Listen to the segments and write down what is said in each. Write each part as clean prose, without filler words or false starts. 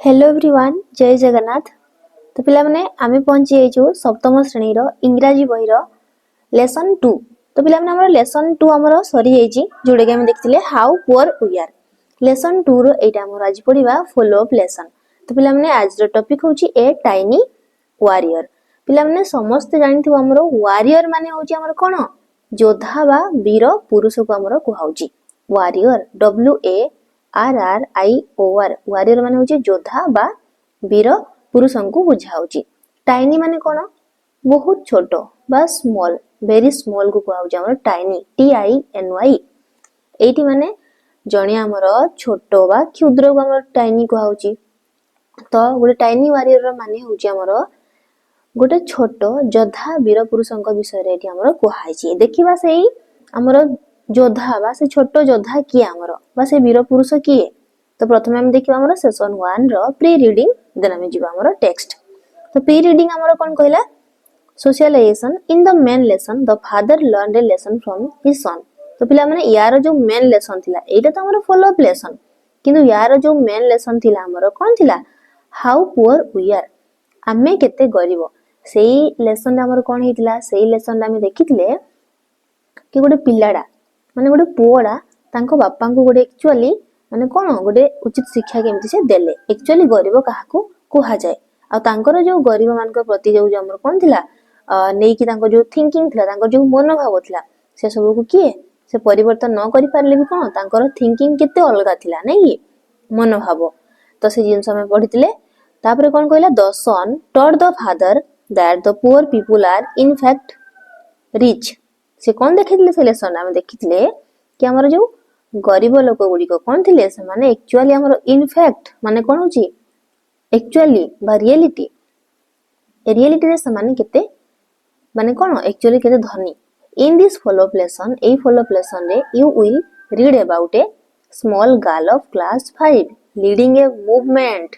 Hello everyone जय जगन्नाथ। तो पिला माने आमे पहुंची जाइछु सप्तम श्रेणी रो इंग्रजी बही रो लेसन 2। तो पिला माने हमर लेसन 2 हमर सरी जाइछि जोडे के हम देखथिले how poor we are. Lesson 2 रो एटा हमर आज पढिबा फॉलो अप लेसन। तो पिला माने आज रो टॉपिक होछि ए टाइनी वॉरियर। पिला माने समस्त जानिथिबो हमर वॉरियर माने होछि हमर कोन योद्धा बा वीर पुरुष को हमर कुहाउछि वॉरियर WARRIOR वॉरियर माने होछि योद्धा बा वीर पुरुषंकु बुझाउछि। टाइनी माने कोन बहुत छोट बा स्मॉल वेरी स्मॉल को कुहाउछि हमर टाइनी TINY। एठी माने जणे हमर छोट बा क्षुद्र को हमर टाइनी कुहाउछि। तो गोटे टाइनी वॉरियर रो माने होछि हमर गोटे छोट योद्धा वीर पुरुषंक विषय रे एठी हमर कुहाइछि। देखिबा सेही हमर योद्धा बा से छोट योद्धा किए हमर बा से वीर पुरुष किए। तो प्रथमे हम देखिबा हमर सेशन 1 रो प्री रीडिंग देन हम जिबा हमर टेक्स्ट। तो प्री रीडिंग हमर कोन कहला socialisation in the main lesson the father learned a lesson from his son. तो पिला माने यार जो मेन लेसन थिला एटा तो हमर फॉलो अप लेसन किंतु यार जो मेन लेसन थिला हमर कोन थिला हाउ पुअर वी आर आमे केते गरीब। सेही लेसन हमर कोन हेतिला सेही लेसन हम देखिथिले कि गोटे पिलाडा माने गोटे पुओडा तांको बापा को गोटे एक्चुअली माने कोन गोटे उचित शिक्षा केमति से देले एक्चुअली गरीब काहाकू कुहा जाय आ तांकर जो गरीब मानक प्रति जो हमर कोन थिला नै कि तांको जो थिंकिंग थिला तांको जो मनोभाव थिला से सब को किए से परिवर्तन न करि पारले भी कोन तांकर थिंकिंग केते अलगा थिला नै कि मनोभाव। तो से जिंस हम पढितिले तापरे कोन कहला the son taught the father that the poor people are in fact rich. से कोन देखिथिले से लेसन हम देखिथिले कि हमर जो गरीब लोक गुडी को कोन थिले से माने एक्चुअली हमर इन फैक्ट माने कोन होची एक्चुअली बा रियलिटी रे समान केते माने कोन एक्चुअली केते धनी। In this follow up lesson a follow up lesson रे you will read about a small girl of class 5 leading a movement.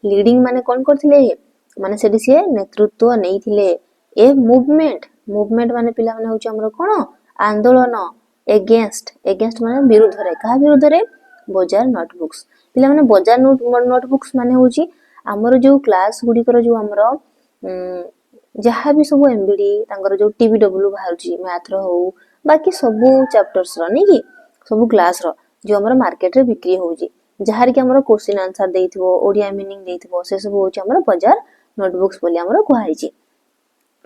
Leading माने कोन करथिले माने सेडी से नेतृत्व नैथिले ए मूवमेंट मूवमेंट माने पिला माने होची हमर कोन आंदोलन एगेंस्ट माने विरुद्ध रे का विरुद्ध रे बाजार नोटबुक्स। पिला माने बाजार नोटबुक्स माने होची हमर जो क्लास गुडी कर जो हमर जहा भी सब एमबीडी तांगर जो टीबीडब्ल्यू बाहरची मैथ रो हो बाकी सब चैप्टर्स रो नै कि सब क्लास रो जो हमर मार्केट रे बिक्री होची जहार कि हमर क्वेश्चन आंसर देइथिबो ओडिया मीनिंग देइथिबो से सब होची हमर बाजार नोटबुक्स बोली हमर कुहाइची।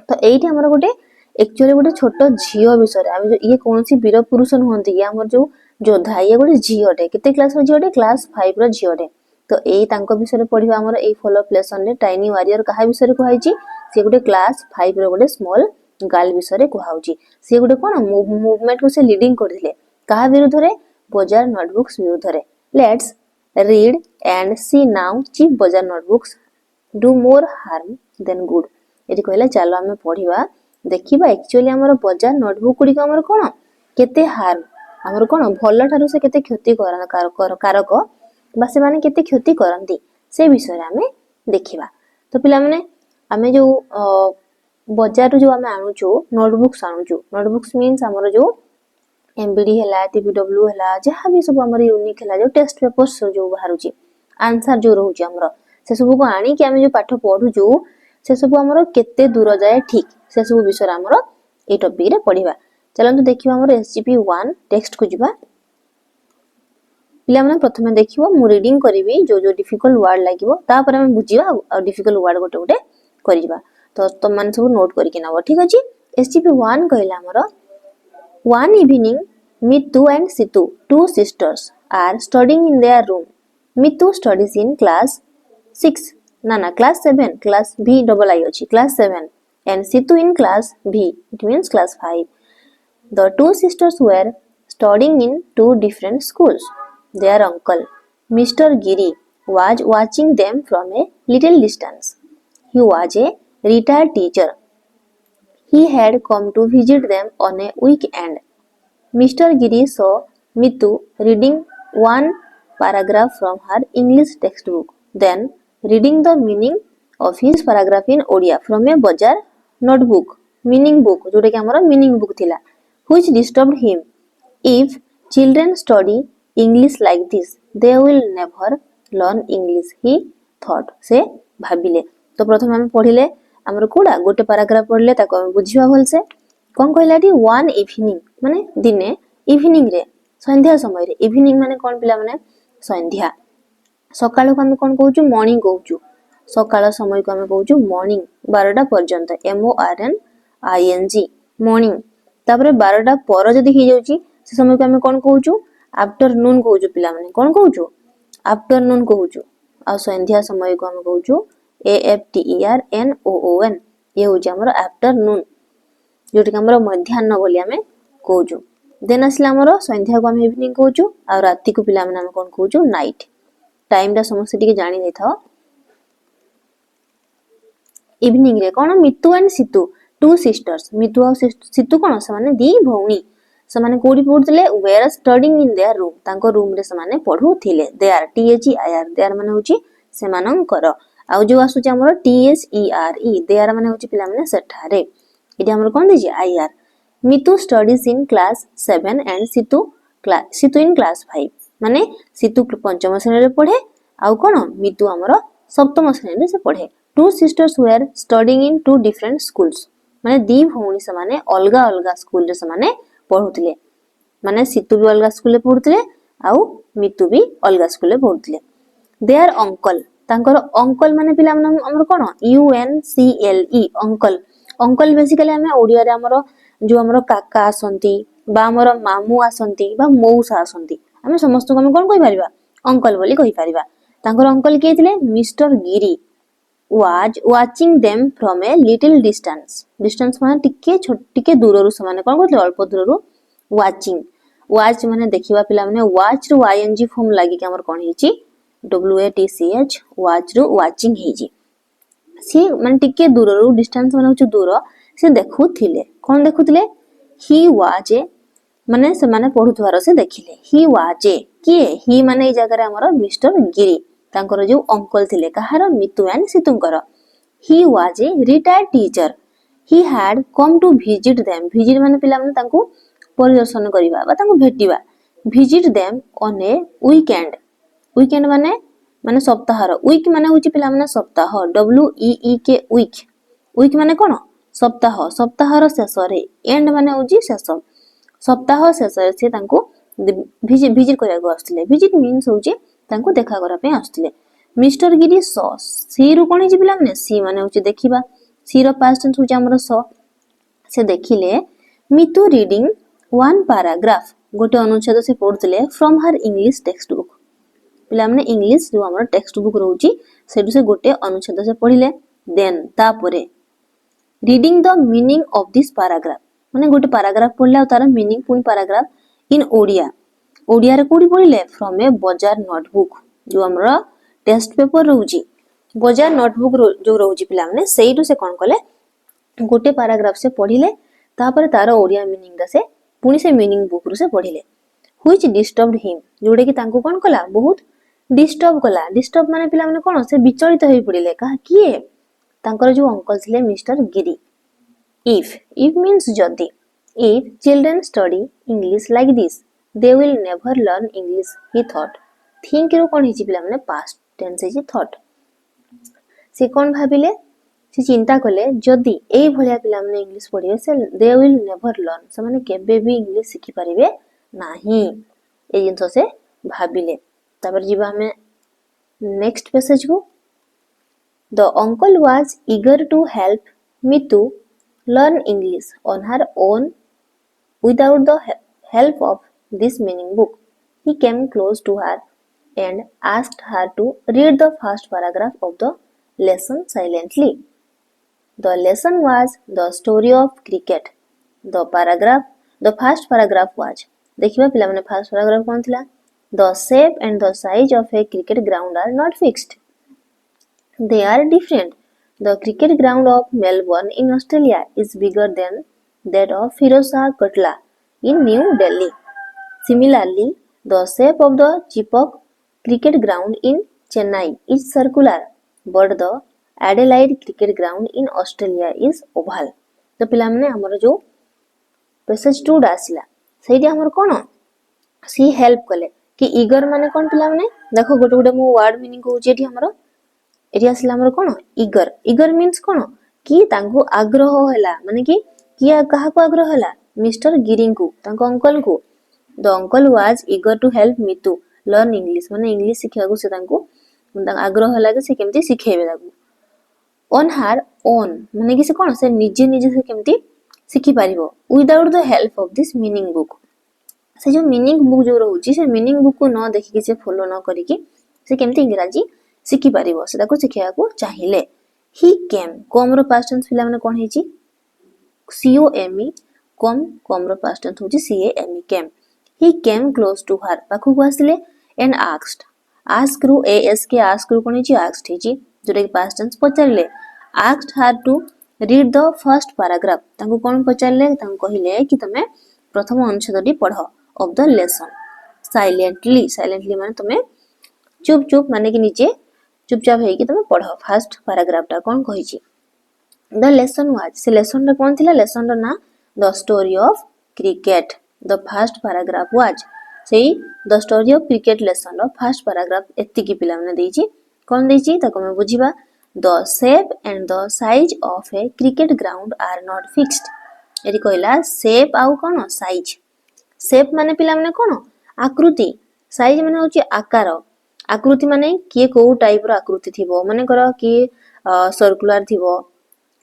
तो एठी हमर गोटे एक्चुअली गोटे छोट झियो विषय रे हम ये कोनसी वीर पुरुष नहंती कि हमर जो योद्धा ये गोटे झियोटे केते क्लास रो झियोटे क्लास 5 रो झियोटे। तो एई तांको विषय रे पढिबा हमर एई फॉलो अप लेसन रे टाइनी वॉरियर कहा विषय रे कुहाइची से गोटे क्लास 5 रो गोटे स्मॉल गर्ल विषय रे कुहाउची। से गोटे कोन मूवमेंट को से लीडिंग करथिले कहा विरुद्ध रे बाजार नोटबुक्स विरुद्ध रे। Let's read and see now cheap bazaar notebooks do more harm than good. एठी कहला चलो हमें पढिबा देखिबा एक्चुअली हमर बाजार नोटबुक गुडी को हमर कोन केते हार्म हमर कोन भलो थारु से केते क्षति कारक बा से माने केते क्षति करंती से विषय रे हमें देखिबा। तो पिला माने हमें जो बाजार जो हमें आनुचो नोटबुक्स मींस हमर जो एमबीडी हला टीबीडब्ल्यू हला जहा भी सब हमर यूनिक हला जो टेस्ट पेपर्स जो बाहरुची आंसर जो रहउची हमर से सब को आनी कि हमें जो पाठ पढुचू से सब हमर केते दूर जाए ठीक से सब विषय हमर ए टॉपिक रे पढिबा। चलंतु देखिबा हमर एसजीपी 1 टेक्स्ट को जिबा। पिला माने प्रथमे देखिबो मु रीडिंग करबी जो जो डिफिकल्ट वर्ड लागिवो तापर हम बुझिबा आ डिफिकल्ट वर्ड गोटे गोटे करिबा। तो तुम माने सब नोट करके नबो ठीक अछि। एसजीपी 1 कहला हमर one evening Mitu and Situ two sisters are studying in their room. Mitu studies in class 6 class 7 class B double I अछि class 7 and Situ in class B it means class 5. The two sisters were studying in two different schools. Their uncle Mr. Giri was watching them from a little distance. He was a retired teacher. He had come to visit them on a weekend. Mr. Giri saw Mitu reading one paragraph from her English textbook, then reading the meaning of his paragraph in Odia from a bazaar notebook, meaning book, Jote कि हमारा meaning book थिला, which disturbed him. If children study English like this, they will never learn English, he thought से भाबिले। तो प्रथम हम पढ़िले हमर कोडा गोटे पैराग्राफ पढ़ले ताको हम बुझिबा भलसे कोन कहलाटी वन इवनिंग माने दिने इवनिंग रे संध्या समय रे इवनिंग माने कोन पिला माने संध्या सकाळ को हम कोन कहउछु मॉर्निंग कहउछु सकाळ समय को हम कहउछु मॉर्निंग 12टा पर्यंत MORNING मॉर्निंग तापरे 12टा पर जदी ही जाउची से समय को हम कोन कहउछु आफ्टरनून कहउछु पिला माने कोन कहउछु आफ्टरनून कहउछु आ संध्या समय को हम कहउछु AFTERNOON ये होची हमर आफ्टरनून जोटी हमर मध्याह्न बोली हमें कहउछु देन असला हमर संध्या को हम इवनिंग कहउछु आ राती को पिला माने हम कोन कहउछु नाइट टाइम दा समस्त टिके जानि नै थाओ इवनिंग रे कोन Mitu and Situ two sisters Mitu आ सितु कोन से माने दी भौणी से माने कोडी पढुतले were studying in their room तांको रूम रे से माने पढुथिले देयर THEIR देयर माने होची से मानंकर आ जो आसु जे हमर TSERE देयर माने होची पिला माने सेठारे इडी हमर कोन दिजी IR Mitu studies in class 7 and Situ in class 5 माने सितु पंचम श्रेणी रे पढे आ कोन मितु हमर सप्तम श्रेणी रे से पढे two sisters were studying in two different schools माने दी भौणी से माने अलगा अलगा स्कूल रे से माने पढुतले माने सितु भी अलगा स्कूल रे पढुतले आ मितु भी अलगा स्कूल रे पढुतले देयर अंकल तांकर अंकल माने पिला माने हमर कोन UNCLE अंकल अंकल बेसिकली हमें ओडिया रे हमर जो हमर काका आसंती बा हमर मामू आसंती बा मौसा आसंती हमें समस्त को हम कोन कहि परिबा अंकल बोली कहि परिबा तांकर अंकल के थिले mister Giri was watching them from a little distance माने टिके दूररु समान कोन करथले अल्प दूररु watch माने देखिबा पिला माने watch रु ing फॉर्म लागि के हमर कोन हिची WATCH watch रु watching हिजी सी माने टिके दूररु डिस्टेंस माने होछ दूर से देखुथिले कोन देखुथिले he was a माने से माने पढुथवार से देखिले he was a के ही माने ए जगह रे हमर मिस्टर गिरी तांकर जो अंकल थिले कहार मितु एंड सितुंकर he was a retired teacher he had come to visit माने पिला माने तांको परिदर्शन करिबा बा तांको भेटिबा visit them on a weekend माने सप्ताहर वीक माने होची पिला माने सप्ताह WEEK वीक माने कोन सप्ताहर शेष रे एंड माने होची शेष सप्ताह शेष रे से तांको विजिट करिया आस्थिले विजिट मीन्स होची तांको देखा करा पे आस्थिले मिस्टर गिरी सी रु कोन हिची पिला माने सी माने होची देखिबा सी रो पास्ट टेंस होची हमर से देखिले मितु रीडिंग वन पैराग्राफ गोटे अनुच्छेद से पढुतले from her English text book पिला माने इंग्लिश जो हमर टेक्स्ट बुक रहउची सेडु से गोटे अनुच्छेद से पढिले देन तापरे reading the meaning of this paragraph माने गोटे पैराग्राफ पढला तार मीनिंग पुनी पैराग्राफ इन ओडिया रे कोडी पढिले फ्रॉम ए बाजार नोटबुक जो हमरा टेस्ट पेपर रहउची बाजार नोटबुक जो रहउची पिला माने सेइडु से कोन कले गोटे पैराग्राफ से पढिले तापर तार ओडिया मीनिंग दा से पुनी से मीनिंग बुक रु से पढिले व्हिच डिस्टर्ब्ड हिम जोडे कि तांको कोन कला बहुत डिस्टर्ब माने पिला माने कोन से विचलित होई पडिले का किए तांकर जो अंकल थिले मिस्टर गिरी if means जदी if children study english like this they will never learn english he thought think रो कोन हिची पिला माने past tense हिची thought से कोन भाबिले से चिंता कले जदी एई भलिया पिला माने इंग्लिश पढिबे से they will never learn से माने केबे भी इंग्लिश सिखि परिबे नाही ए जिंस से भाबिले तापर जीवा हमें नेक्स्ट पैसेज को the uncle was eager to help Mitu learn English on her own without the help of this meaning book. He came close to her and asked her to read the first paragraph of the lesson silently. The lesson was the story of cricket. The first paragraph was देखिबा पिला माने first paragraph कोन थिला The shape and the size of a cricket ground are not fixed. They are different. The cricket ground of Melbourne in Australia is bigger than that of Firozshah Kotla in New Delhi. Similarly, the shape of the Chepauk cricket ground in Chennai is circular, but the Adelaide cricket ground in Australia is oval. तो पिला माने हमर जो passage 2 आसिला सेठी हमर कोन सी help कले कि eager माने कोन पिला माने देखो गोटे गोटे मु वर्ड मीनिंग कहउची एठी हमर एठी आसला हमर कोन ईगर ईगर मीन्स कोन कि तांको आग्रह होला माने कि किया कहा को आग्रह होला मिस्टर गिरी को तांको अंकल को the uncle was eager to help Mitu learn English माने इंग्लिश सिखिया को से तांको आग्रह होला कि से केमती सिखेबे ताकू ऑन हार ओन माने कि से कोन से निजे निजे से केमती सिखि पारिबो without the help of this meaning book से जो मीनिंग बुक जो रहउची से मीनिंग बुक को न देखि कि से फॉलो न करी कि से केमती इंग्रजी सिखि पारिबो से ताको सिखिया को चाहिले ही केम कम रो पास्ट टेंस पिला माने कोन हेची COME कम रो पास्ट टेंस होची CAME came he came close to her पाखु को आसिले एंड आस्क रु ASK आस्क रु कोन हेची आस्क्ड हेची जोटे पास्ट टेंस पचारले asked her to read the first paragraph तांको कोन पचारले तांको कहिले कि तमे प्रथम अनुच्छेदटी पढ ऑफ द लेसन साइलेंटली माने तमे चुप चुप माने कि नीचे चुपचाप है कि तमे पढ फर्स्ट पैराग्राफ टा कोन कहिची द लेसन वाज से लेसन रे कोन थिला लेसन रो ना the story of cricket the first paragraph was सेही the story of cricket lesson रो फर्स्ट पैराग्राफ एत्ति की पिला माने देची कोन देची ताको हम बुझिबा the shape and the size of a cricket ground are not fixed एरी कहला शेप आउ कोन साइज शेप माने पिला माने कोन आकृति साइज माने होची आकार आकृति माने किए को टाइप रो आकृति थिबो माने करो कि सर्कुलर थिबो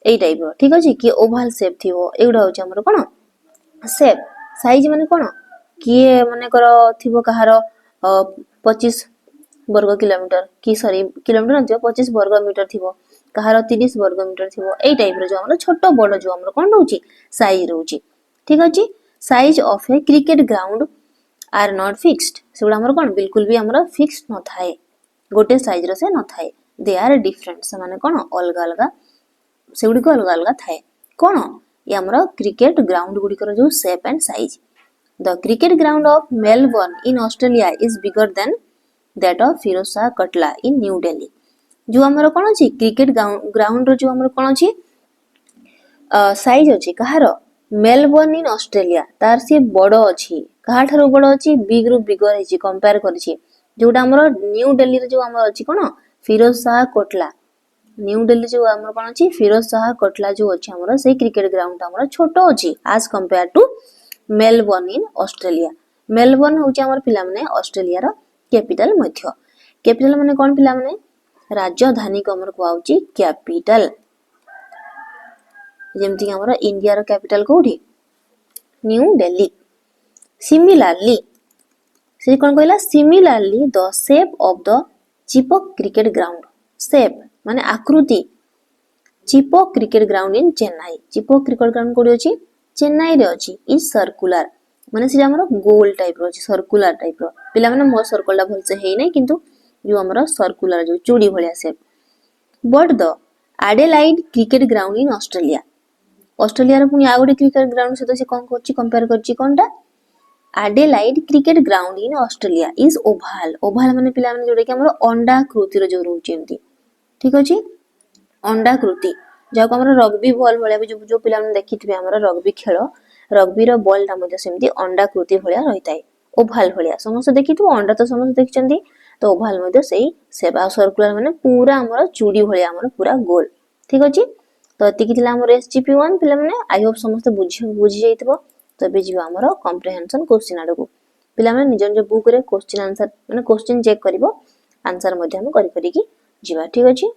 एई टाइप रो ठीक अछि कि ओवल शेप थिबो एउडा होची हमर कोन शेप साइज माने कोन किए माने करो थिबो कहारो 25 वर्ग किलोमीटर कि सॉरी किलोमीटर नथिबो 25 वर्ग मीटर थिबो कहारो 30 वर्ग मीटर थिबो एई टाइप रो जो हमर छोटो बड़ जो हमर कोन रहउची साइज रहउची ठीक अछि size of a cricket ground are not fixed सेगुडा हमर कोन बिल्कुल भी हमर फिक्स्ड न थाए गोटे साइज रो से न थाए दे आर डिफरेंट से माने कोन अलग अलग सेगुडी को अलग अलग थाए कोन ये हमर क्रिकेट ग्राउंड गुडी कर जो shape and size the cricket ground of Melbourne in Australia is bigger than that of Ferozeshah Kotla in New Delhi जो हमर कोन अछि क्रिकेट ग्राउंड रो जो हमर कोन अछि साइज अछि कहारो मेलबर्न इन ऑस्ट्रेलिया तार से बडो अछि कहा ठारो बडो अछि बिग रु बिगर हेछि कंपेयर करछि जोटा हमर न्यू दिल्ली रे जो हमर अछि कोन फिरोजशाह कोटला न्यू दिल्ली जो हमर कोन अछि फिरोजशाह कोटला जो अछि हमर से क्रिकेट ग्राउंड हमर छोटो अछि as compare to Melbourne in Australia Melbourne होछि हमर पिला माने ऑस्ट्रेलिया रो कैपिटल मध्य कैपिटल माने कोन पिला माने राजधानी को हमर कोआउछि कैपिटल जेमति हमर इंडिया रो कैपिटल कोठी न्यू दिल्ली सिमिलरली से कोन कहला similarly the shape of the चिपक क्रिकेट ग्राउंड शेप माने आकृति चिपक क्रिकेट ग्राउंड इन चेन्नई चिपक क्रिकेट ग्राउंड कोडी अछि चेन्नई रे अछि इज सर्कुलर माने से हमर गोल टाइप रो अछि सर्कुलर टाइप रो पिला माने मो सर्कल ला भल से हेइ नै किंतु जो हमर सर्कुलर जो चूड़ी भलिया shape but the Adelaide cricket ground in Australia Australia रे पुनी आगोडी क्रिकेट ग्राउंड से तो से कोन करछि कंपेयर करछि कोनटा Adelaide cricket ground in Australia is oval oval माने पिला माने जोडे कि हमर अंडा कृति रो जो रहउछि एमती ठीक अछि अंडा कृति जाको हमर रग्बी बॉल भलिया जो जो पिला माने देखिथिबे हमर रग्बी खेल रग्बी रो बॉल ता मध्ये सेमती अंडा कृति भलिया रहिताय ओवल भलिया समस्त देखिथिबो अंडा तो समस्त देखचंदी तो ओवल मध्ये सेही सेबा सर्कुलर माने पूरा हमर चूड़ी भलिया हमर पूरा गोल ठीक अछि तो एति किथिला हमर SGP1 पिला माने आई होप समस्त बुझी जाइतबो तबे जीवा हमर कॉम्प्रिहेंशन क्वेश्चन आडको पिला माने निजन जे बुक रे क्वेश्चन आंसर माने क्वेश्चन चेक करिवो आंसर मध्ये हम करि करि की जीवा ठीक अछि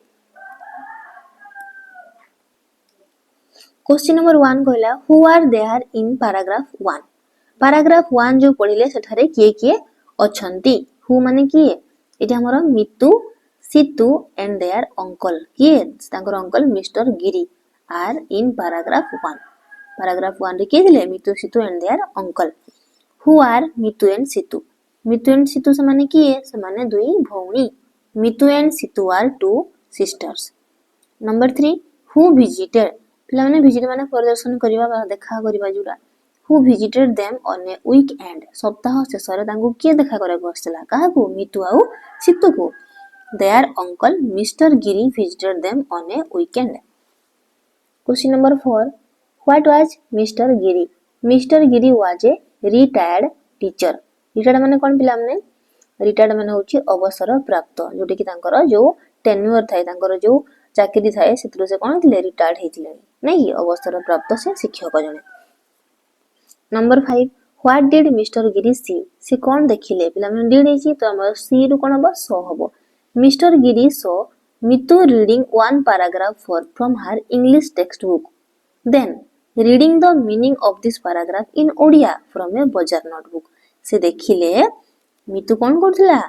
क्वेश्चन नंबर 1 कहला who are there in paragraph 1 जो पढिले सेठारे किए किए अछंती हु माने किए एटा हमर Mitu Situ and their uncle किए तांकर uncle mister Giri are in paragraph 1 रे किए दिले Mitu Situ and their uncle who are Mitu and Situ से माने किए से माने दुई भौणी Mitu and Situ are two sisters number 3 who visited पिला माने विजिट माने प्रदर्शन करिवा बा देखा करिवा जुरा who visited them on a weekend सप्ताह शेष रे तांको किए देखा करे बसला काहाकू मितु आउ सितु को their uncle mister Giri visited them on a weekend question number 4 what was mister Giri was a retired teacher retired माने कोन पिला माने रिटायर्ड माने होची अवसर प्राप्त जोटे कि तांकर जो टेन्यूअर थाए तांकर जो चाकरी थाए सेतरो से कोन थिले रिटायर्ड हेथिले नै कि अवस्थार प्राप्त से शिक्षक जने। नंबर 5 व्हाट डिड मिस्टर गिरी सी से कोन देखिले पिला मन डिड हेची तो हमर सी रु कोन हबो सो हबो। Mister Giri so Mitu reading one paragraph for from her English text book then reading the meaning of this paragraph in Odia from a bazaar notebook. से देखिले मितु कोन करथिला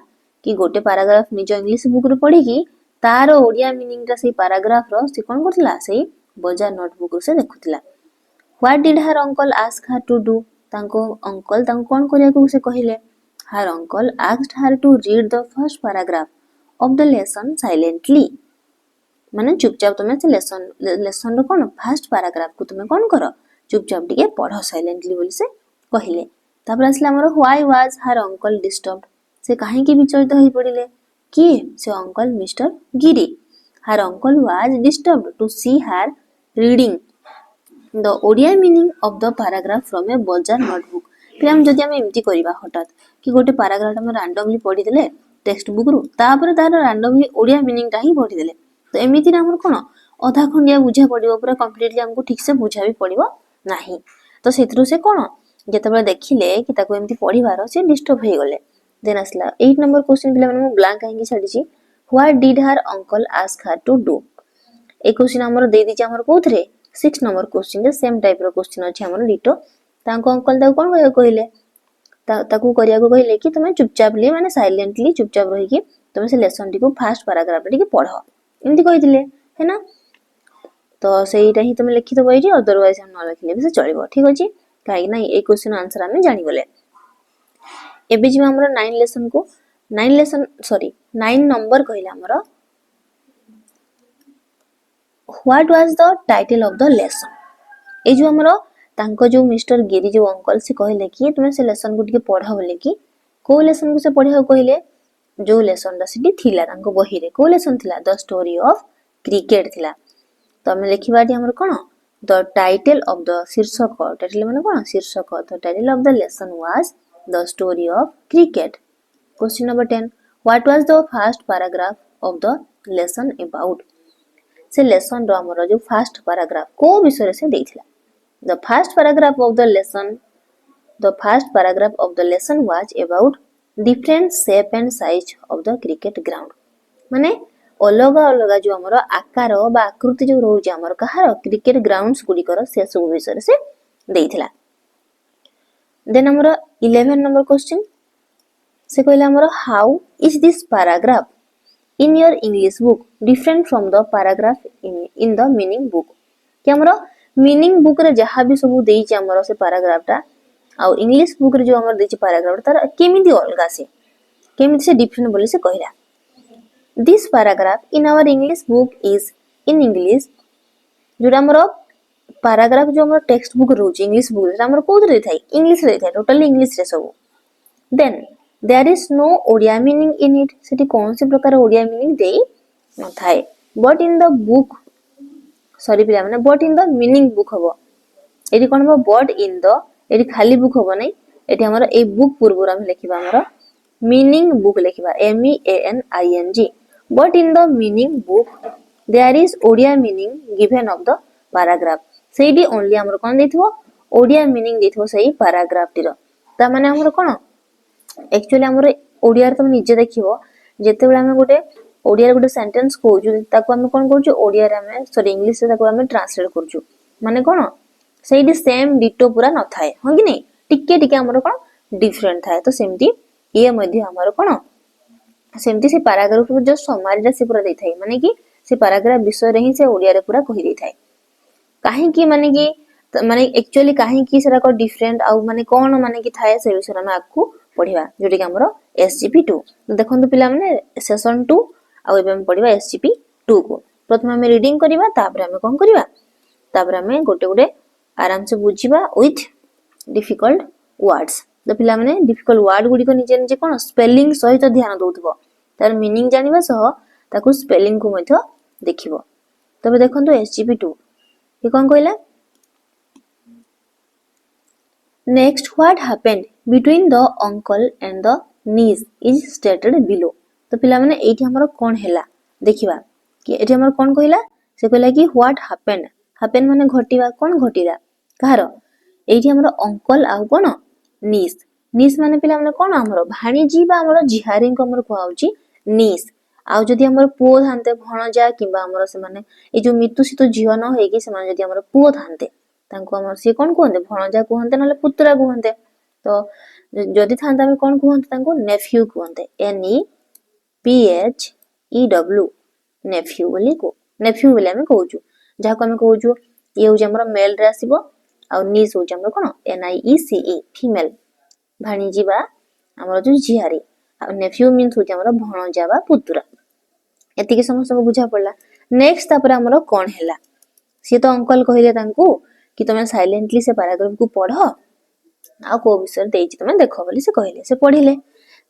कि गोटे पैराग्राफ निज इंग्लिश बुक रे पढी कि तार ओडिया मीनिंग ता से पैराग्राफ रो से कोन करथिला से बजार नोटबुक से देखुथिला। What did her uncle ask her to do? तांको अंकल तांको कोन करिया को से कहिले। Her uncle asked her to read the first paragraph of the lesson silently. माने चुपचाप तुमे से लेसन रो कोन फर्स्ट पैराग्राफ को तुमे कोन करो चुपचाप टिके पढो साइलेंटली बोली से कहिले। तापर असला हमर why was her uncle disturbed? से काहे की विचलित होई पडिले कि से uncle mister Giri. Her uncle was disturbed to see her reading the Odia meaning of the paragraph from a बजार नोटबुक। फिर हम जदि हम एमती करिबा हठात कि गोटे पैराग्राफ हम रैंडमली पढी देले टेक्स्ट बुक रु तापर तार रैंडमली ओडिया मीनिंग ता ही पढी देले तो एमिति हमर कोन अधा खंडिया बुझा पडिबो पूरा कंप्लीटली हमको ठीक से बुझा भी पडिबो नाही। तो सेथरु से कोन जेतबे देखिले कि ताको एमती पढिबार से डिस्टर्ब हे गले। देन असला 8 नंबर क्वेश्चन पिला मन ब्लैंक काहे छाडी छी what did her uncle ask her to do. ए क्वेश्चन हमर दे दी छी हमर कोथरे 6 नंबर क्वेश्चन जे सेम टाइप रो क्वेश्चन अछि हमर डिटो तांको अंकल ता कोन कहिले ताकू करिया को कहिले कि तुमे चुपचापली माने साइलेंटली चुपचाप रही कि तुमे से लेसन टी को फर्स्ट पैराग्राफ टी पढो एमती कहिदिले है ना। तो सेईटा ही तुमे लिखि दबो एठी अदरवाइज हम न लिखले भी से चलिबो ठीक अछि काहे ना ए क्वेश्चन आंसर हमें जानि गले। एबे जे हमर 9 नंबर कहिला हमर what was the title of the lesson. ए जो हमरो तांको जो मिस्टर गिरी जो अंकल से कहले कि तुमे से लेसन को टिके पढा बोले कि को लेसन को से पढिया कहले जो लेसन दा सिटी थिला तांको बही रे को लेसन थिला द स्टोरी ऑफ क्रिकेट थिला। तो हम लिखिबाटी हमर कोन द टाइटल ऑफ द शीर्षक टाइटल माने कोन शीर्षक the title of the lesson was the story of cricket. Question number 10 what was the first paragraph of the lesson about. से lesson रो हमर जो फर्स्ट पैराग्राफ को विषय से देथिला the first paragraph of the lesson was about different shape and size of the cricket ground। माने अलगा अलगा जो हमर आकार बा आकृति जो रहउची हमर कहार क्रिकेट ग्राउंड्स गुडी कर से सब विषय से देथिला। देन हमर 11 नंबर क्वेश्चन से कहला हमर how is this paragraph in your English book different from the paragraph in the meaning book। कि हमरो मीनिंग बुक रे जहा भी सब देई छ हमरो से पैराग्राफ ता आ इंग्लिश बुक रे जो हमर देई छ पैराग्राफ तार केमिति अलगा से केमिति से डिफरेंट बोली से कहला। This paragraph in our English book is in English जो हमरो पैराग्राफ जो हमर टेक्स्ट बुक रहउची इंग्लिश बुक रे हमर कोद रे थाई इंग्लिश रे थाई टोटली इंग्लिश रे सब। Then there is no Odia meaning in it सेठी कोन से प्रकार ओडिया मीनिंग देई न थाए but in the book sorry पिला माने but in the meaning book हबो एठी कोन हबो बट इन द एठी खाली बुक हबो नै एठी हमर ए बुक पूर्व हम लिखिबा हमर मीनिंग बुक लिखिबा MEANING but in the meaning book there is Odia meaning given of the paragraph सेठी ओनली हमर कोन देथिबो ओडिया मीनिंग देथिबो सही पैराग्राफ टिरो ता माने हमर कोन एक्चुअली हमर ओडिया रे तुम निजे देखिबो जेते बेला हम गोटे ओडिया रे गोटे सेंटेंस कहउछु ताको हम कोन करछु ओडिया रे हम सॉरी इंग्लिश रे ताको हम ट्रांसलेट करछु माने कोन सेही सेम डिटो पूरा न थाए हो कि नै टिके टिके हमर कोन डिफरेंट थाए। तो सेमती ये मध्ये हमर कोन सेमती से पैराग्राफ जो समरी रे से पूरा देई थाए माने कि से पैराग्राफ विषय रे ही से ओडिया रे पूरा कहि देई थाए काहे कि माने एक्चुअली काहे कि सेरा को डिफरेंट आ माने कोन माने कि थाए से विषय हम आकु पढिबा जोटी कि हमरो SGP2 देखंतु पिला माने सेशन 2 आ एबे हम पढिबा SGP2 को प्रथम हम रीडिंग करिबा तापर हम कोन करिबा तापर हम गोटे गोटे आराम से बुझिबा विथ डिफिकल्ट वर्ड्स। तो पिला माने डिफिकल्ट वर्ड गुडी को निजे निजे कोन स्पेलिंग सहित ध्यान दोथबो तार मीनिंग जानिबा सह ताकू स्पेलिंग को मध्य देखिबो। तबे देखंतु SGP2 ये कोन कहला Next, what happened between the uncle and the niece is stated below। तो पिला माने एठी हमरो कोन हैला देखिबा कि एठी हमर कोन कहला से कहला कि व्हाट हैपेंड हैपेन माने घटिबा कोन घटिला कहार एठी हमर अंकल आउ कोन निस निस माने पिला माने कोन हमर भाणीजी बा हमर जिहारी को हमर कहउची निस आउ जदि हमर पुओ थांते भणजा किबा हमर से माने ए जो मितुसित झियो न हेकी से माने जदि हमर पुओ थांते तांको हमर से कोन कहंते भणजा कहंते नले पुत्रा कहंते तो जदि थांते हम कोन कहंते तांको नेफ्यू कहंते NEPHEW नेफ्यू बोली को नेफ्यू बोली हम कहउछु जहा को हम कहउछु ये हो हमर मेल रे आसीबो आ निस हो हमर कोन NIECE फीमेल भाणीजी बा हमर जो झियारी आ नेफ्यू मीन्स हो हमर भणजा बा पुत्रा एतिके समस्त को बुझा पड़ला नेक्स्ट तापर हमर कोन हैला से तो अंकल कहिले तांको कि तमे साइलेंटली से पैराग्राफ को पढ आ को विषय देछि तमे देखो बोली से कहिले से पढिले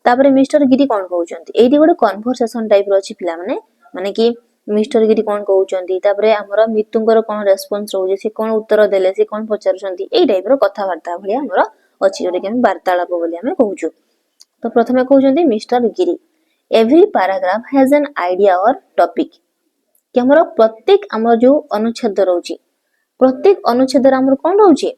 तापर मिस्टर गिरी कोन कहउचंती एठी गोटे कन्वर्सेशन टाइप रो अछि पिला माने कि मिस्टर गिरी कोन कहउचंती तापर हमर मितुंगर कोन रेस्पोंस रहउजे से कोन उत्तर देले से कोन पचारुचंती एई टाइप रो कथा वार्ता भलिया हमर अछि जोटे कि हम वार्तालाप बोली हम कहउछु तो प्रथमे कहउचंती mister Giri every paragraph has an idea or topic कि हमर प्रत्येक हमर जो अनुच्छेद रहउची प्रत्येक अनुच्छेद रे हमर कोन रहउची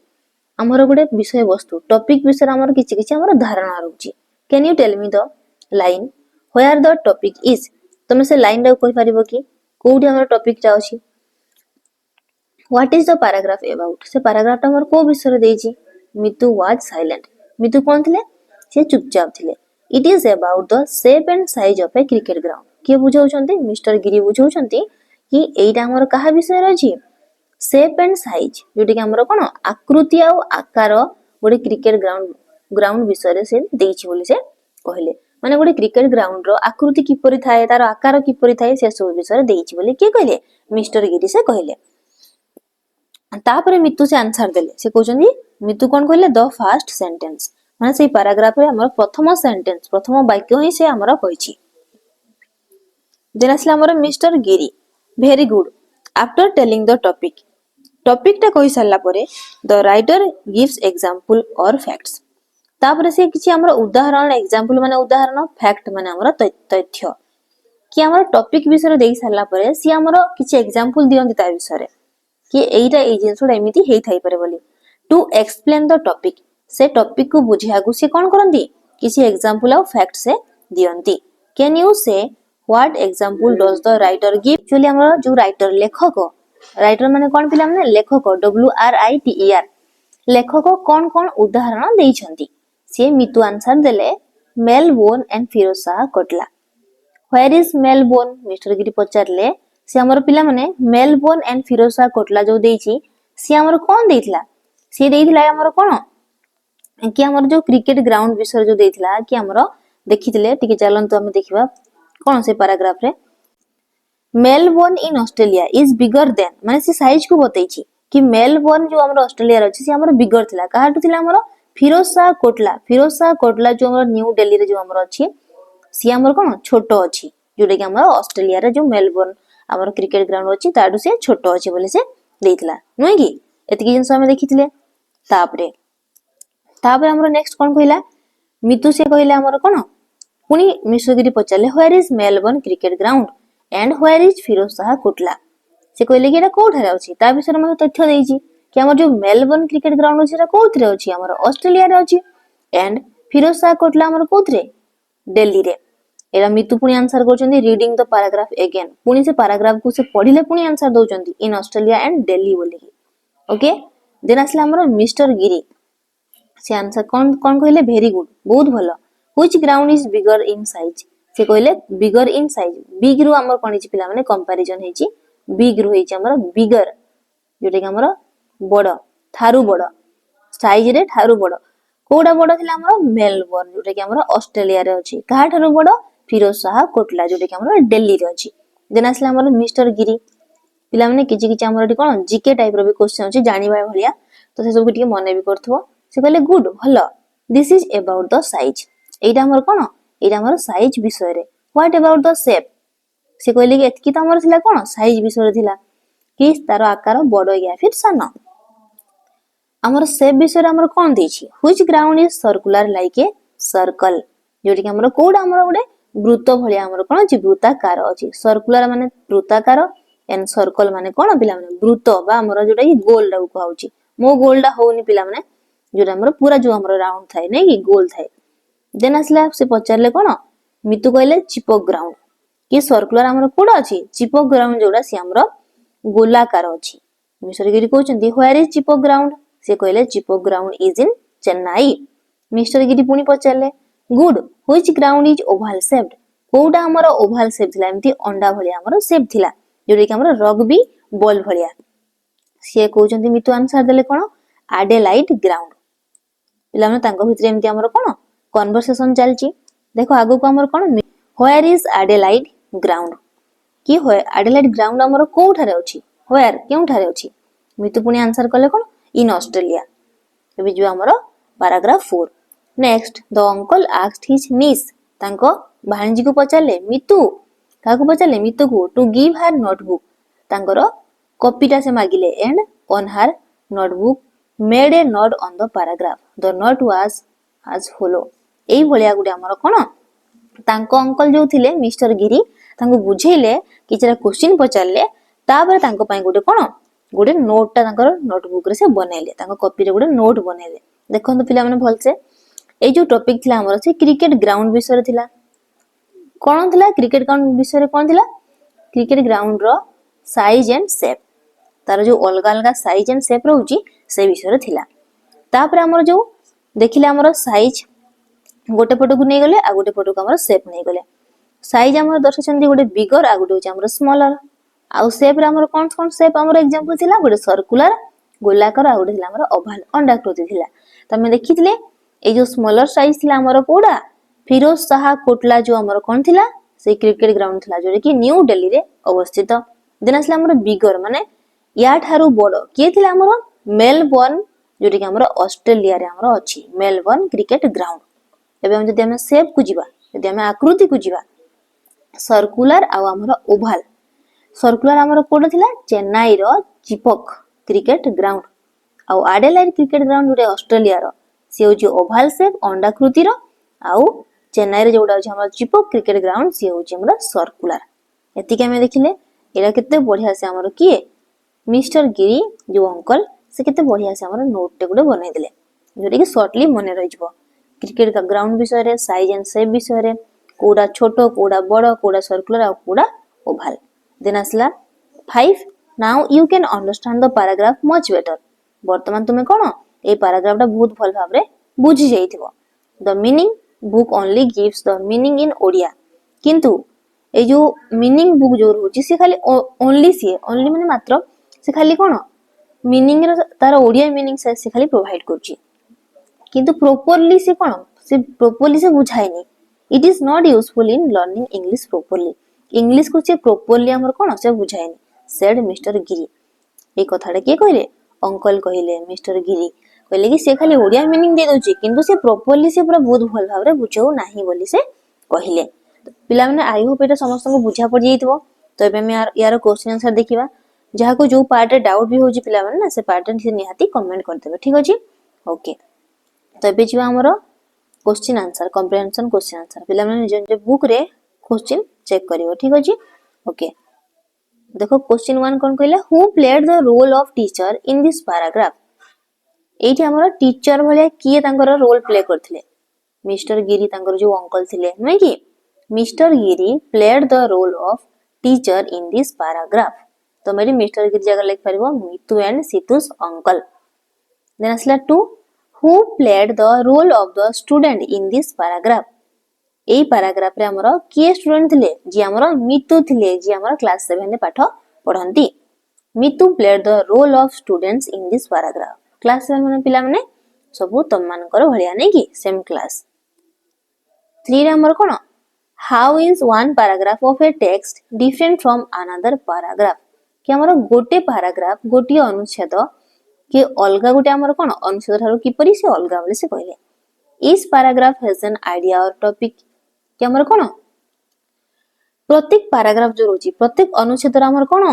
हमर गोटे विषय वस्तु टॉपिक विषय हमर किछि किछि हमर धारणा रहउची can you tell me the line where the topic is तमे से लाइन रे कहि परिबो कि कोउठी हमर टॉपिक चा अछि what is the paragraph about से पैराग्राफ ता हमर को विषय रे देछि मितु वाज साइलेंट मितु कोन थिले से चुपचाप थिले it is about the shape and size of a cricket ground के बुझाउचंती मिस्टर गिरी बुझाउचंती कि एइटा हमर कहा विषय रे अछि शेप एंड साइज जोटी कि हमर कोन आकृति आ आकार गोटे क्रिकेट ग्राउंड विषय रे से देछि बोली से कहले माने गोटे क्रिकेट ग्राउंड रो आकृति किपरि थाए तार आकार किपरि थाए से सब विषय रे देछि बोली के कहले मिस्टर गिरी से कहले तापरे मितु से आंसर देले से कहउचंदी मितु कोन कहले द फर्स्ट सेंटेंस माने से पैराग्राफ रे हमर प्रथम सेंटेंस प्रथम वाक्य ही से हमर कहिछि देन असला हमर mister Giri very good after telling the topic टा कहि सारला परे द राइटर गिव्स एग्जांपल और फैक्ट्स तापरे से किछि हमर उदाहरण एग्जांपल माने उदाहरण फैक्ट माने हमर तथ्य कि हमर टॉपिक विषय देई सारला परे से हमर किछि एग्जांपल दियंती ता विषय रे कि एइटा ए जिंसोडा एमिति हेइ थाई परे बोली टू एक्सप्लेन द टॉपिक से टॉपिक को बुझियागु से कोन करंती किछि एग्जांपल और फैक्ट से दियंती कैन यू से what example does the writer give actually हमर जो राइटर माने कोन पिला माने लेखक WRITER लेखक कोन कोन उदाहरण देइछंती से मितु आंसर देले Melbourne and Firoz Shah Kotla where is Melbourne mister Giri पचारले से हमर पिला माने मेलबोर्न एंड फिरोज शाह कोटला जो देइछि से हमर कोन देइथिला से देइथिला हमर कोन कि हमर जो क्रिकेट ग्राउंड विषय जो देइथिला कि हमर देखिथिले टिके चलंतु हम देखिबा कोन से पैराग्राफ रे Melbourne in Australia is bigger then माने से साइज को बतैछि कि मेलबोर्न जो हमर ऑस्ट्रेलिया रे अछि से हमर बिगर थिला काहाटु थिला हमर फिरोज शाह कोटला जो हमर न्यू दिल्ली रे जो हमर अछि से हमर कोन छोटो अछि जोडे कि हमर ऑस्ट्रेलिया रे जो मेलबोर्न हमर क्रिकेट ग्राउंड अछि ताडु से छोटो अछि बोले से देइथिला नय कि एतिकी जिंस हम देखिथिले तापरे हमर नेक्स्ट कोन कहिला मितु से कहिला हमर कोन पुनी मिश्रगिरी पचारले where is Melbourne cricket ground and where is Firoz Shah Kotla से कहले कि एटा कोठारे अछि ता विषय में तथ्य देइछि कि हमर जो मेलबोर्न क्रिकेट ग्राउंड अछि एटा कोथरे अछि हमर ऑस्ट्रेलिया रे अछि एंड फिरोज शाह कोटला हमर कोथरे दिल्ली रे एला मितु पुनी आंसर करचंदी रीडिंग द पैराग्राफ अगेन पुनी से पैराग्राफ को से पढिले पुनी आंसर दोचंदी इन ऑस्ट्रेलिया एंड दिल्ली बोली ओके देन असला हमर मिस्टर गिरी से आंसर कोन कहले वेरी गुड बहुत भलो which ground is bigger in size से कहले बिगर इन साइज बिग रु हमर कोन छि पिला माने कंपैरिजन हेछि बिग रु हेछि हमर बिगर जोटे कि हमर बड़ थारु बड़ साइज रे थारु बड़ कोडा बड़ थिला हमर मेलबोर्न जोटे कि हमर ऑस्ट्रेलिया रे अछि काहा थारु बड़ फिरोज शाह कोटला जोटे कि हमर दिल्ली रे अछि देन असला हमर मिस्टर गिरी पिला माने किछि किछि हमर कोन जीके टाइप रो भी क्वेश्चन अछि जानिबा भलिया तो से सब के मने भी करथबो से कहले गुड भलो this is about the size एटा हमर कोन एटा हमर साइज विषय रे व्हाट अबाउट द शेप से कहले कि एतकी त हमर थिला कोन साइज विषय रे थिला कि तार आकार बड़ या फिर सानो हमर शेप विषय रे हमर कोन देछि which ground is circular like a circle जोटी कि हमर कोड हमर गोटे वृत्त भलिया हमर कोन अछि वृत्ताकार अछि सर्कुलर माने वृत्ताकार एंड सर्कल माने कोन पिला माने वृत्त बा हमर जोटा कि गोल रा कहउची मो गोल डा होउनी पिला माने जोटा हमर पूरा जो हमर राउंड थाए नै कि गोल थाए देन आसला से पचारले कोन मितु कहले चिपक ग्राउंड कि सर्कुलर हमर कोडा अछि चिपक ग्राउंड जोडा से हमर गोलाकार अछि मिस्टर गिरी कहउचंती व्हेयर इज चिपक ग्राउंड से कहले Chepauk ground is in Chennai mister Giri पुनी पचारले good which ground is oval shaped कोडा हमर ओवल शेप थिला एमती अंडा भलिया हमर शेप थिला जोडे कि हमर रग्बी बॉल भलिया से कहउचंती मितु आंसर देले कोन एडेलाइड ग्राउंड पिला माने तांको भितरे एमती हमर कोन कन्वर्सेशन चलची देखो आगो को हमर कोन व्हेयर इज एडेलाइड ग्राउंड कि होय एडेलाइड ग्राउंड हमर कोठारे अछि व्हेयर केउ ठारे अछि मितु पुनी आंसर करले कोन इन ऑस्ट्रेलिया एबे जो हमर paragraph 4 next the uncle asked his niece तांको भाणजी को पचारले मितु काको पचारले मितु को टू गिव हर नोटबुक तांकर कॉपीटा से मागिले and on her notebook made a note on the paragraph the note was as follow एई भलिया गुडे हमर कोन तांको अंकल जो थिले मिस्टर गिरी तांको बुझेले किछरा क्वेश्चन पचारले तापर तांको पई गुडे कोन गुडे नोटटा तांकर नोटबुक रे से बनेले तांको कॉपी रे गुडे नोट बनेले देखंतु पिला माने भलसे ए जो टॉपिक थिला हमर से क्रिकेट ग्राउंड विषय थिला कोन थिला क्रिकेट ग्राउंड विषय कोन थिला क्रिकेट ग्राउंड रो साइज एंड शेप तार जो अलगा अलगा साइज एंड शेप रहउची से विषय थिला तापर हमर जो देखिले हमर साइज गोटे फोटो को नै गले आ गोटे फोटो को हमर शेप नै गले साइज हमर दर्शाचंदी गोटे बिगर आ गोटे होची हमर स्मॉलर आ शेप रे हमर कोन शेप हमर एग्जांपल थिला गोटे सर्कुलर गोलाकार आ गोटे थिला हमर ओवल अंडाकृति थिला तमे देखिथिले ए जो स्मॉलर साइज थिला हमर कोडा फिरोज शाह कोटला जो हमर कोन थिला से क्रिकेट ग्राउंड थिला जोरे कि न्यू दिल्ली रे अवस्थित देन असला हमर बिगर माने या ठारू बडो के थिला हमर मेलबोर्न जोटी कि हमर ऑस्ट्रेलिया रे हमर अछि मेलबोर्न क्रिकेट ग्राउंड एबे हम जदि हम शेप को जिबा जदि हम आकृति को जिबा सर्कुलर आ हमर ओवल सर्कुलर हमर कोड थिला चेन्नई रो चिपक क्रिकेट ग्राउंड आ एडेलाइड क्रिकेट ग्राउंड जोटे ऑस्ट्रेलिया रो से होची ओवल शेप अंडाकृति रो आ चेन्नई रे जोटा होची हमर चिपक क्रिकेट ग्राउंड से होची हमर सर्कुलर एति के हम देखिले एरा केते बढ़िया से हमर किए मिस्टर गिरी जो अंकल से केते बढ़िया से हमर नोट टे गुडे बनै दिले जोटी कि शॉर्टली मने रहि जबो क्रिकेट का ग्राउंड विषय रे साइज एंड शेप विषय रे कोडा छोटो कोडा बड़ो कोडा सर्कुलर आ कोडा ओवल देन असला 5 now you can understand the paragraph much better वर्तमान तुमे कोन ए पैराग्राफ टा बहुत भल भाबरे बुझि जाइथिबो the meaning book only gives the meaning in Odia किंतु ए जो मीनिंग बुक जो रहउची से खाली ओनली माने मात्र से खाली कोन मीनिंग रे तार ओडिया मीनिंग से खाली प्रोवाइड करची किंतु प्रॉपर्ली से कोन से प्रॉपर्ली से बुझाइनी it is not useful in learning English properly English को से प्रॉपर्ली हमर कोन से बुझाइनी सेड मिस्टर गिरी ए कथाडा के कहले अंकल कहले मिस्टर गिरी कहले कि से खाली ओडिया मीनिंग दे दोची किंतु से प्रॉपर्ली से पूरा बहुत भल भाबरे बुझौ नाही बोली से कहले पिला माने आई होप एटा समस्त को बुझा पड़ जाइतबो तो एबे मैं यार क्वेश्चन आंसर देखिबा जहा को जो पार्ट डाउट भी होजी पिला माने ना से पार्ट से निहाती कमेंट कर देबे ठीक अछि ओके तो एबे जिवा हमर question answer comprehension question answer पिला माने जे बुक रे क्वेश्चन चेक करिवो ठीक अछि ओके देखो क्वेश्चन 1 कोन कहले who played the role of teacher in this paragraph एठी हमर टीचर भले किए तांकर रोल प्ले करथिले मिस्टर गिरी तांकर जो अंकल थिले नै कि mister Giri played the role of teacher in this paragraph तो मेरी मिस्टर गिरी जगह लिख परबो मितु एंड सीतुस अंकल देन असला 2 who played the role of the student in this paragraph एई पैराग्राफ रे हमर के स्टूडेंट थिले जे हमर मितु थिले जे हमर क्लास 7 रे पाठ पढंती Mitu played the role of students in this paragraph class 7 माने पिला माने सबु तम मानकर भलिया नै कि सेम क्लास 3 रे हमर कोन how is one paragraph of a text different from another paragraph कि हमर गोटे पैराग्राफ गोटी अनुच्छेद कि अलगा गोटे हमर कोन अनुच्छेद थारो किपरि से अलगा बोले से कहले इस पैराग्राफ हैज एन आईडिया और टॉपिक कि हमर कोन प्रत्येक पैराग्राफ जो रोची प्रत्येक अनुच्छेद हमर कोन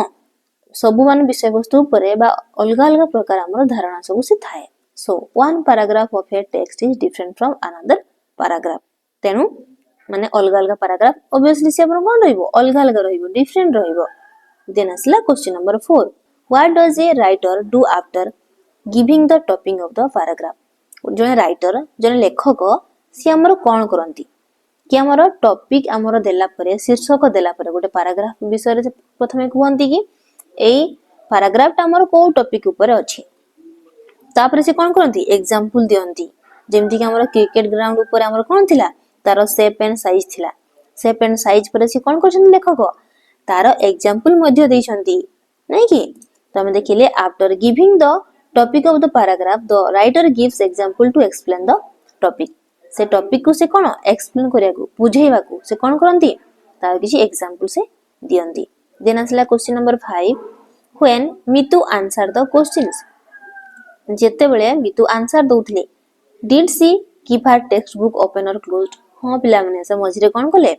सबु मान विषय वस्तु ऊपर बा अलगा अलगा प्रकार हमर धारणा सब से थाए so one paragraph of a text is different from another paragraph तेनु माने अलग अलग पैराग्राफ ऑब्वियसली से अपन कोन रहइबो अलग अलग रहइबो डिफरेंट रहइबो देन आसला question number 4 what does a writer do after giving the topic of the paragraph जने राइटर जने लेखक से हमर कोन करंती कि हमर टॉपिक हमर देला परे शीर्षक देला परे गोटे पैराग्राफ विषय रे प्रथमे कहंती कि एई पैराग्राफ ता हमर को टॉपिक ऊपर अछि तापर से कोन करंती एग्जांपल दियंती जेमति कि हमर क्रिकेट ग्राउंड ऊपर हमर कोन थिला तार शेप एंड साइज थिला शेप एंड साइज पर से कोन करछन लेखक तार एग्जांपल मध्ये दैछंती नै कि त हम देखिले after giving the topic of the paragraph the writer gives example to explain the topic से टॉपिक को से कोन एक्सप्लेन करिया को बुझेइबा को से कोन करंती तार किछि एग्जांपल से दियंती देन आसला question number 5 when Mitu answer the questions जेते बेले मितु आंसर दउथले did she keep her text book open or closed हां पिला माने से मझिरे कोन कले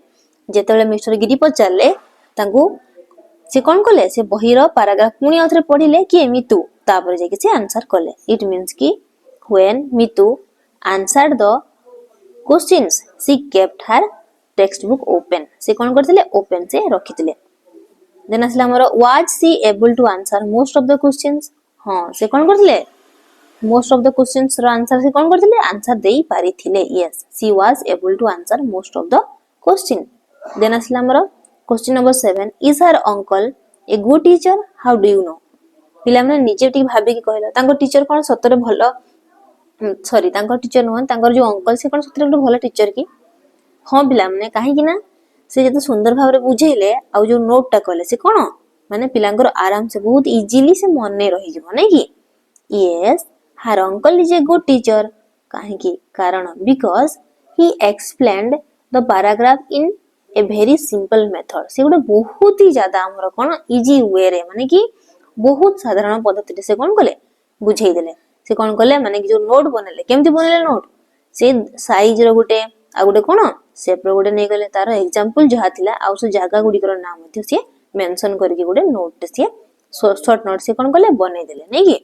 जेते बेले मिस्टर गिरी पचारले तांको से कोन कले से बहिरो पैराग्राफ पुनी आथरे पढिले कि मितु तापर जे कि से आंसर कले इट मींस कि when Mitu answered the questions she kept her text book open से कोन करथिले ओपन से रखिथिले देन असला हमर was she able to answer most of the questions हां से कोन करथिले मोस्ट ऑफ द क्वेश्चंस रो आंसर से कोन करथिले आंसर देई पारिथिले yes she was able to answer most of the question then असला हमर question number 7 is her uncle a good teacher how do you know पिला माने निजे टी भाबी कि कहला तांको टीचर कोन सतरे भलो सॉरी तांको टीचर नहन तांकर जो अंकल से कोन सतरे भलो टीचर की हां पिला माने काहे कि ना से जते सुंदर भाबरे बुझेइले आ जो नोट टा कहले से कोन माने पिलांगर आराम से बहुत इजीली से मन नै रहि जबो नै कि yes her uncle is a good teacher काहे कि कारण because he explained the paragraph in a very simple method से गोटे बहुत ही ज्यादा हमर कोन इजी वे रे माने कि बहुत साधारण पद्धति से कोन कले बुझेइ देले से कोन कले माने कि जो नोट बनेले केमति बनेले नोट से साइज रो गोटे आ गोटे कोन शेप रो गोटे नै गले तार एग्जांपल जहा थिला आ से जागा गुडी कर नाम मध्ये से मेंशन करके गोटे नोट से शॉर्ट नोट से कोन कले बनै देले नै कि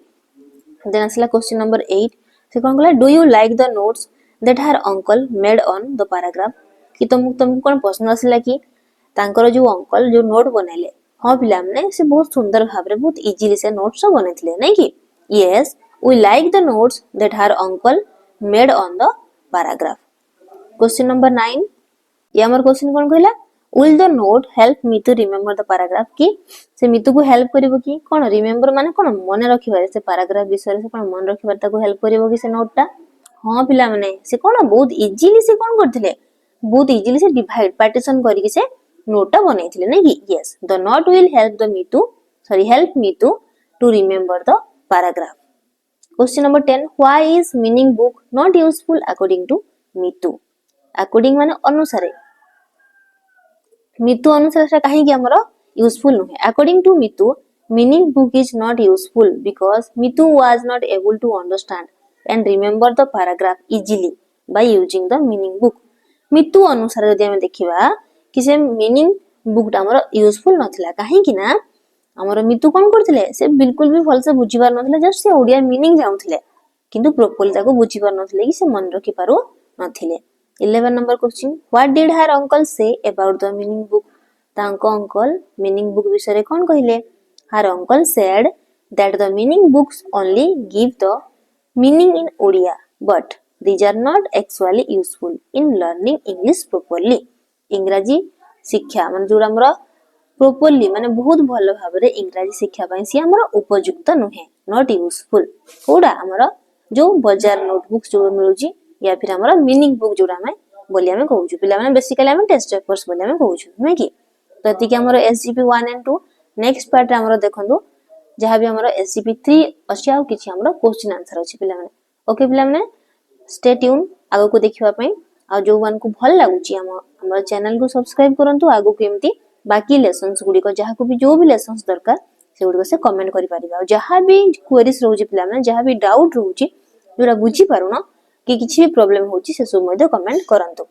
देन असला क्वेश्चन नंबर 8 से कोन कले do you like the notes that her uncle made on the paragraph कि तुम कोन प्रश्न असला कि तांकर जो अंकल जो नोट बनेले हां पिला माने से बहुत सुंदर भाबरे बहुत इजीली से नोट्स बनेथिले नै कि yes we like the notes that her uncle made on the paragraph question number 9 ये हमर क्वेश्चन कोन कहला will the note help me to remember the paragraph कि से मितु को हेल्प करिवो कि कोन रिमेंबर माने कोन मन रखिबारे से पैराग्राफ विषय से कोन मन रखिबार ताको हेल्प करिवो कि से नोटटा हां पिला माने से कोन बहुत इजीली से कोन करथिले बहुत इजीली से डिवाइड पार्टीशन करके से नोटटा बनेथिले नै कि yes the note will help me to remember the paragraph question number 10 why is meaning book not useful according to Mitu according माने अनुसारे मितु अनुसार से काहे कि हमरो यूजफुल नहे according to Mitu meaning book is not useful because Mitu was not able to understand and remember the paragraph easily by using the meaning book Mitu अनुसार यदि हम देखिबा कि से मीनिंग बुक ता हमरो यूजफुल नथिला काहे कि ना हमरो मितु कोन करथिले से बिल्कुल भी भल से बुझी पार नथिले जस्ट से ओडिया मीनिंग जाउथिले किंतु प्रॉपर्ली ताको बुझी पार नथिले कि से मन रखि पारो नथिले 11 number question what did her uncle say about the meaning book तांको अंकल मीनिंग बुक विषय रे कोन कहिले हर uncle said that the meaning books only give the meaning in Odia but these are not actually useful in learning English properly इंग्रजी शिक्षा माने जोरा हमरा properly माने बहुत भलो भाबरे इंग्रजी शिक्षा पई से हमरा उपयुक्त नहे not useful कोडा हमरा जो बाजार नोटबुक्स जो मिलुची या फिर हमरा मीनिंग बुक जोरा में बोली हमें कहूछु पिला माने बेसिकली हमें टेस्ट पेपर्स बोली हमें कहूछु नै कि तो एति के हमरा एसजीपी 1 एंड 2 नेक्स्ट पार्ट रे हमरा देखंदो जहां भी हमरा एसजीपी 3 अछि आ किछि हमरा क्वेश्चन आंसर अछि पिला माने ओके पिला माने स्टे ट्यून आगो को देखिबा पई आ जो वन को भल लागुची हमर चैनल को सब्सक्राइब करंतु आगो केमती बाकी लेसन्स गुडी को जहा को भी जो भी लेसन्स दरकार से गुडी को से कमेंट करि परिबा जहा भी क्वेरीज रहउची पिला माने जहा भी डाउट रहउची जोरा बुझी पारुनो कि किछि भी प्रॉब्लम होची से सब मध्ये कमेंट करंतु।